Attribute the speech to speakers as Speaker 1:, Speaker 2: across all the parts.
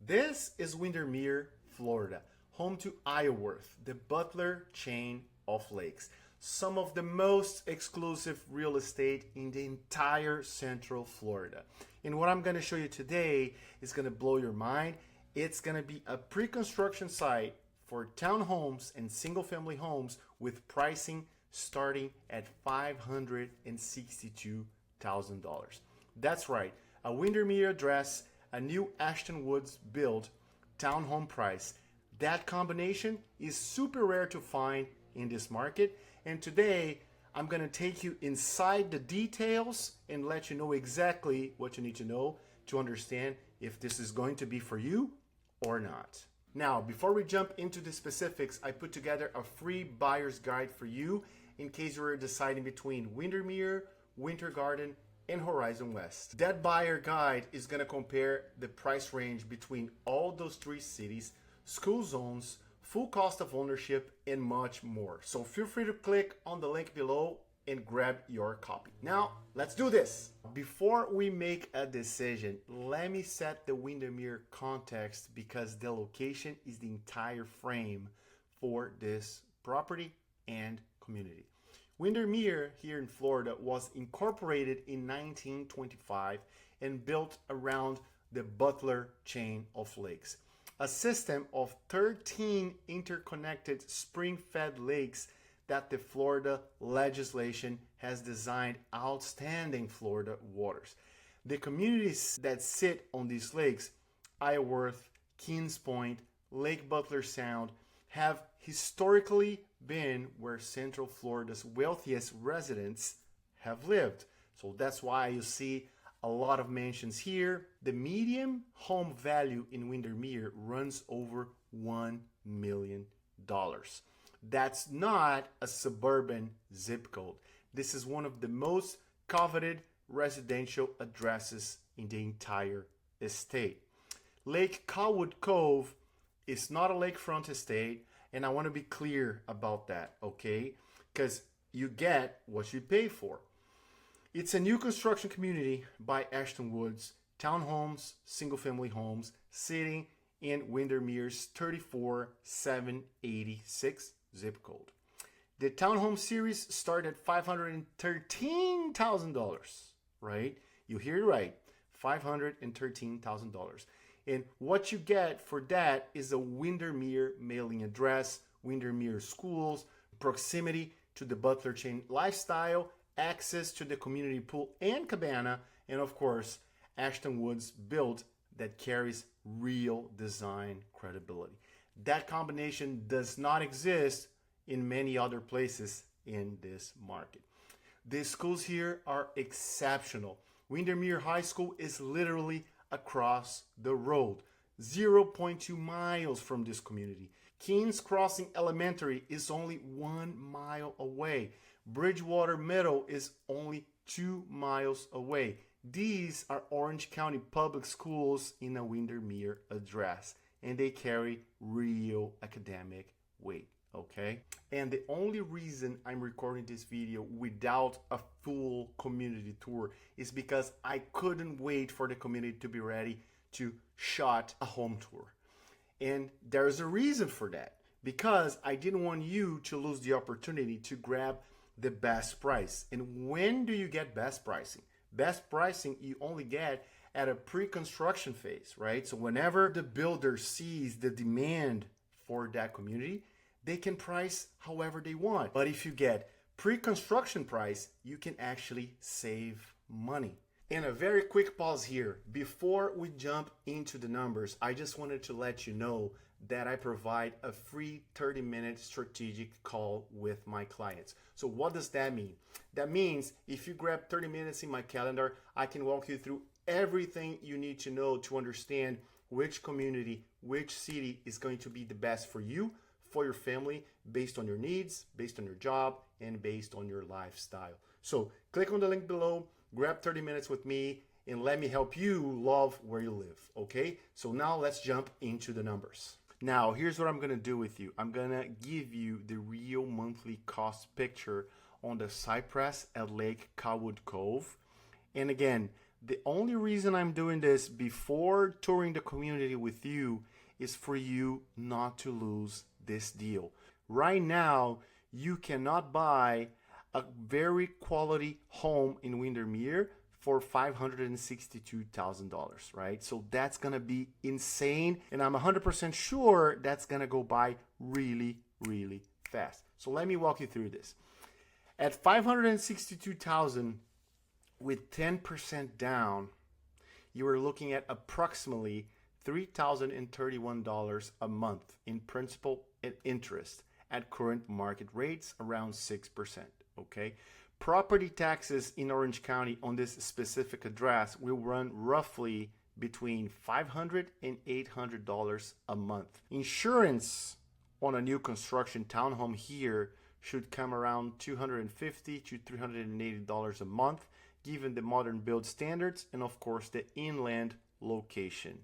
Speaker 1: This is Windermere, Florida, home to Ioworth, the Butler Chain of Lakes, some of the most exclusive real estate in the entire Central Florida. And what I'm going to show you today is going to blow your mind. It's going to be a pre-construction site for townhomes and single-family homes with pricing starting at $562,000. That's right, a Windermere address, a new Ashton Woods built townhome price. That combination is super rare to find in this market. And today I'm going to take you inside the details and let you know exactly what you need to know to understand if this is going to be for you or not. Now, before we jump into the specifics, I put together a free buyer's guide for you in case you were deciding between Windermere, Winter Garden, and Horizon West. That buyer guide is going to compare the price range between all those three cities, school zones, full cost of ownership, and much more. So feel free to click on the link below and grab your copy. Now, let's do this. Before we make a decision, let me set the Windermere context because the location is the entire frame for this property and community. Windermere here in Florida was incorporated in 1925 and built around the Butler Chain of Lakes, a system of 13 interconnected spring-fed lakes that the Florida legislation has designed outstanding Florida waters. The communities that sit on these lakes, Ioworth, Kings Point, Lake Butler Sound, have historically been where Central Florida's wealthiest residents have lived. So that's why you see a lot of mansions here. The median home value in Windermere runs over $1 million. That's not a suburban zip code. This is one of the most coveted residential addresses in the entire estate. Lake Cawood Cove is not a lakefront estate, and I want to be clear about that, okay? Because you get what you pay for. It's a new construction community by Ashton Woods, townhomes, single-family homes, sitting in Windermere's 34786 zip code. The townhome series started at $513,000, right? You hear it right, $513,000. And what you get for that is a Windermere mailing address, Windermere schools, proximity to the Butler Chain lifestyle, access to the community pool and cabana, and of course, Ashton Woods built that carries real design credibility. That combination does not exist in many other places in this market. The schools here are exceptional. Windermere High School is literally across the road, 0.2 miles from this community. Kings Crossing Elementary is only 1 mile away. Bridgewater Middle is only 2 miles away. These are Orange County Public Schools in a Windermere address, and they carry real academic weight, okay? And the only reason I'm recording this video without a full community tour is because I couldn't wait for the community to be ready to shot a home tour. And there's a reason for that, because I didn't want you to lose the opportunity to grab the best price. And when do you get best pricing? Best pricing you only get at a pre-construction phase, right? So whenever the builder sees the demand for that community, they can price however they want. But if you get pre-construction price, you can actually save money. And a very quick pause here. Before we jump into the numbers, I just wanted to let you know that I provide a free 30-minute strategic call with my clients. So what does that mean? That means if you grab 30 minutes in my calendar, I can walk you through everything you need to know to understand which community, which city is going to be the best for you, for your family, based on your needs, based on your job, and based on your lifestyle. So click on the link below, grab 30 minutes with me, and let me help you love where you live, okay? So now let's jump into the numbers. Now, here's what I'm gonna do with you. I'm gonna give you the real monthly cost picture on the Cypress at Lake Cawood Cove. And again, The only reason I'm doing this before touring the community with you is for you not to lose this deal. Right now, you cannot buy a very quality home in Windermere for $562,000, right? So that's gonna be insane, and I'm 100% sure that's gonna go by really, really fast. So let me walk you through this. At $562,000 with 10% down, you are looking at approximately $3,031 a month in principal and interest at current market rates, around 6%, okay? Property taxes in Orange County on this specific address will run roughly between $500 and $800 a month. Insurance on a new construction townhome here should come around $250 to $380 a month, given the modern build standards and of course the inland location.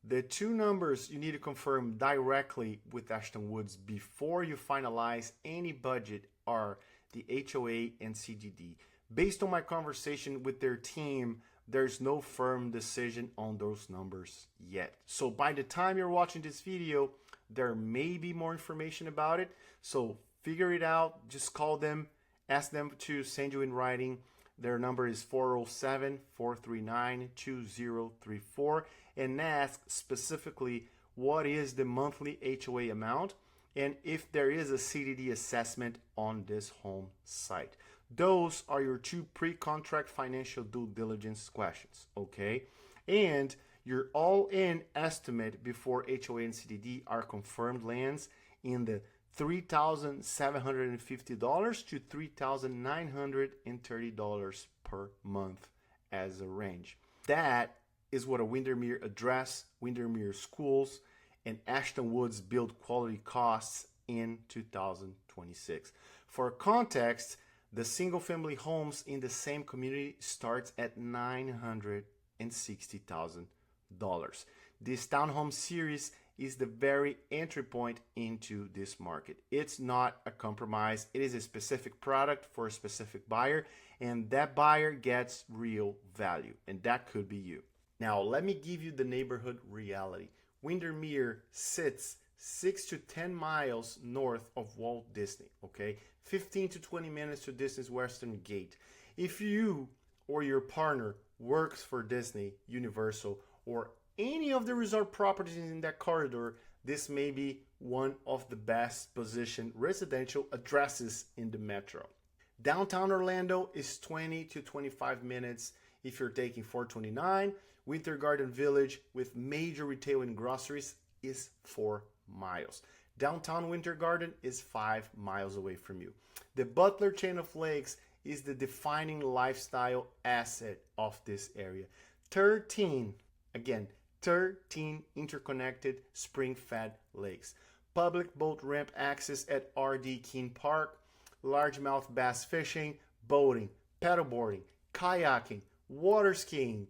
Speaker 1: The two numbers you need to confirm directly with Ashton Woods before you finalize any budget are the HOA and CDD. Based on my conversation with their team, there's no firm decision on those numbers yet. So by the time you're watching this video, there may be more information about it. So figure it out, just call them, ask them to send you in writing. Their number is 407-439-2034, and ask specifically what is the monthly HOA amount and if there is a CDD assessment on this home site. Those are your two pre-contract financial due diligence questions, okay? And your all-in estimate before HOA and CDD are confirmed lands in the $3,750 to $3,930 per month as a range. That is what a Windermere address, Windermere schools, and Ashton Woods build quality costs in 2026. For context, the single-family homes in the same community starts at $960,000. This townhome series is the very entry point into this market. It's not a compromise. It is a specific product for a specific buyer, and that buyer gets real value, and that could be you. Now, let me give you the neighborhood reality. Windermere sits 6 to 10 miles north of Walt Disney, okay? 15 to 20 minutes to Disney's Western Gate. If you or your partner works for Disney, Universal, or any of the resort properties in that corridor, this may be one of the best positioned residential addresses in the metro. Downtown Orlando is 20 to 25 minutes if you're taking 429. Winter Garden Village with major retail and groceries is 4 miles. Downtown Winter Garden is 5 miles away from you. The Butler Chain of Lakes is the defining lifestyle asset of this area. 13 interconnected spring-fed lakes. Public boat ramp access at RD Keene Park, largemouth bass fishing, boating, paddleboarding, kayaking, water skiing.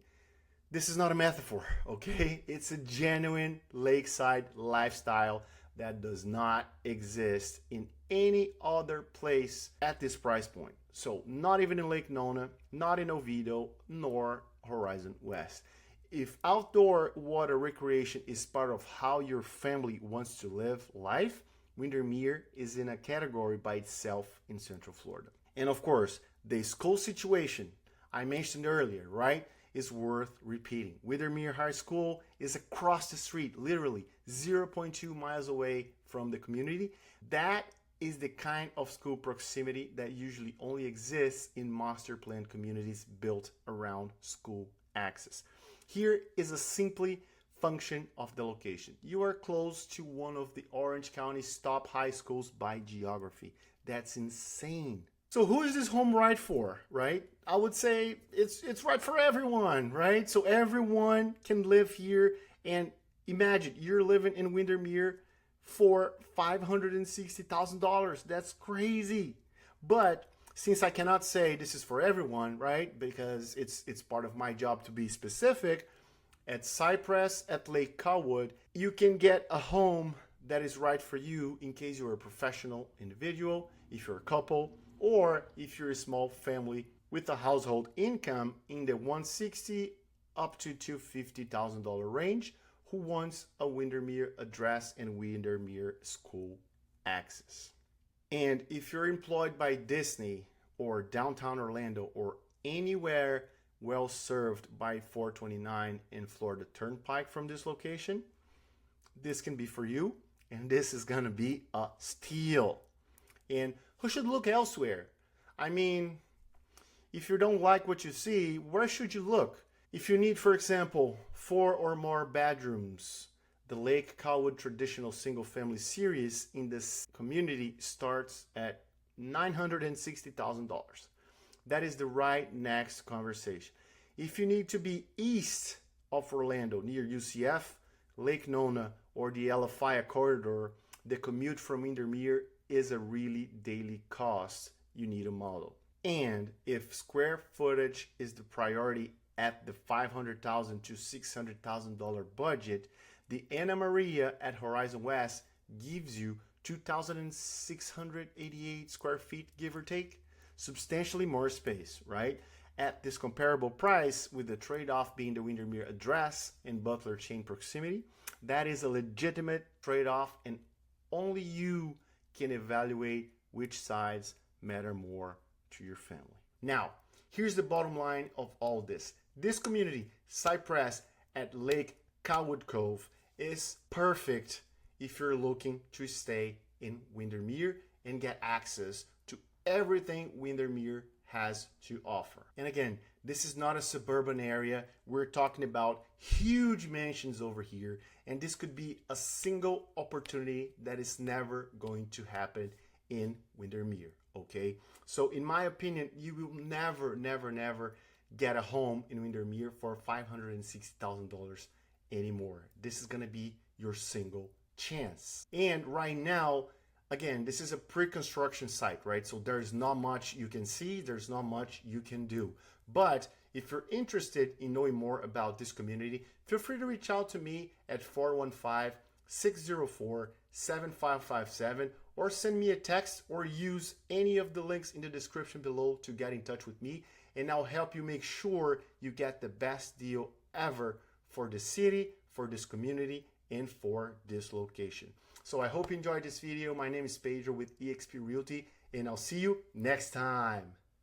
Speaker 1: This is not a metaphor, okay? It's a genuine lakeside lifestyle that does not exist in any other place at this price point. So not even in Lake Nona, not in Oviedo, nor Horizon West. If outdoor water recreation is part of how your family wants to live life, Windermere is in a category by itself in Central Florida. And of course, the school situation I mentioned earlier, right, is worth repeating. Windermere High School is across the street, literally 0.2 miles away from the community. That is the kind of school proximity that usually only exists in master plan communities built around school access. Here is a simply function of the location. You are close to one of the Orange County's top high schools by geography. That's insane. So who is this home right for, right? I would say it's right for everyone, right? So everyone can live here, and imagine you're living in Windermere for $560,000. That's crazy. But since I cannot say this is for everyone, right? Because it's part of my job to be specific, at Cypress at Lake Cawood, you can get a home that is right for you in case you're a professional individual, if you're a couple, or if you're a small family with a household income in the $160,000 up to $250,000 range who wants a Windermere address and Windermere school access. And if you're employed by Disney or downtown Orlando or anywhere well served by 429 and Florida Turnpike from this location, this can be for you, and this is gonna be a steal. And who should look elsewhere? I mean, if you don't like what you see, where should you look? If you need, for example, 4 or more bedrooms, the Lake Cawood traditional single-family series in this community starts at $960,000. That is the right next conversation. If you need to be east of Orlando, near UCF, Lake Nona, or the Alafaya corridor, the commute from Windermere is a really daily cost you need to model. And if square footage is the priority at the $500,000 to $600,000 budget, the Anna Maria at Horizon West gives you 2,688 square feet, give or take, substantially more space, right? At this comparable price, with the trade-off being the Windermere address and Butler Chain proximity, that is a legitimate trade-off, and only you can evaluate which sides matter more to your family. Now, here's the bottom line of all this. This community, Cypress at Lake Cawood Cove, is perfect if you're looking to stay in Windermere and get access to everything Windermere has to offer. And again, this is not a suburban area. We're talking about huge mansions over here, and this could be a single opportunity that is never going to happen in Windermere, okay? So in my opinion, you will never get a home in Windermere for $560,000 anymore. This is gonna be your single chance. And right now, again, this is a pre-construction site, right? So there's not much you can see, there's not much you can do. But if you're interested in knowing more about this community, feel free to reach out to me at 415-604-7557 or send me a text or use any of the links in the description below to get in touch with me, and I'll help you make sure you get the best deal ever for the city, for this community, and for this location. So I hope you enjoyed this video. My name is Pedro with eXp Realty, and I'll see you next time.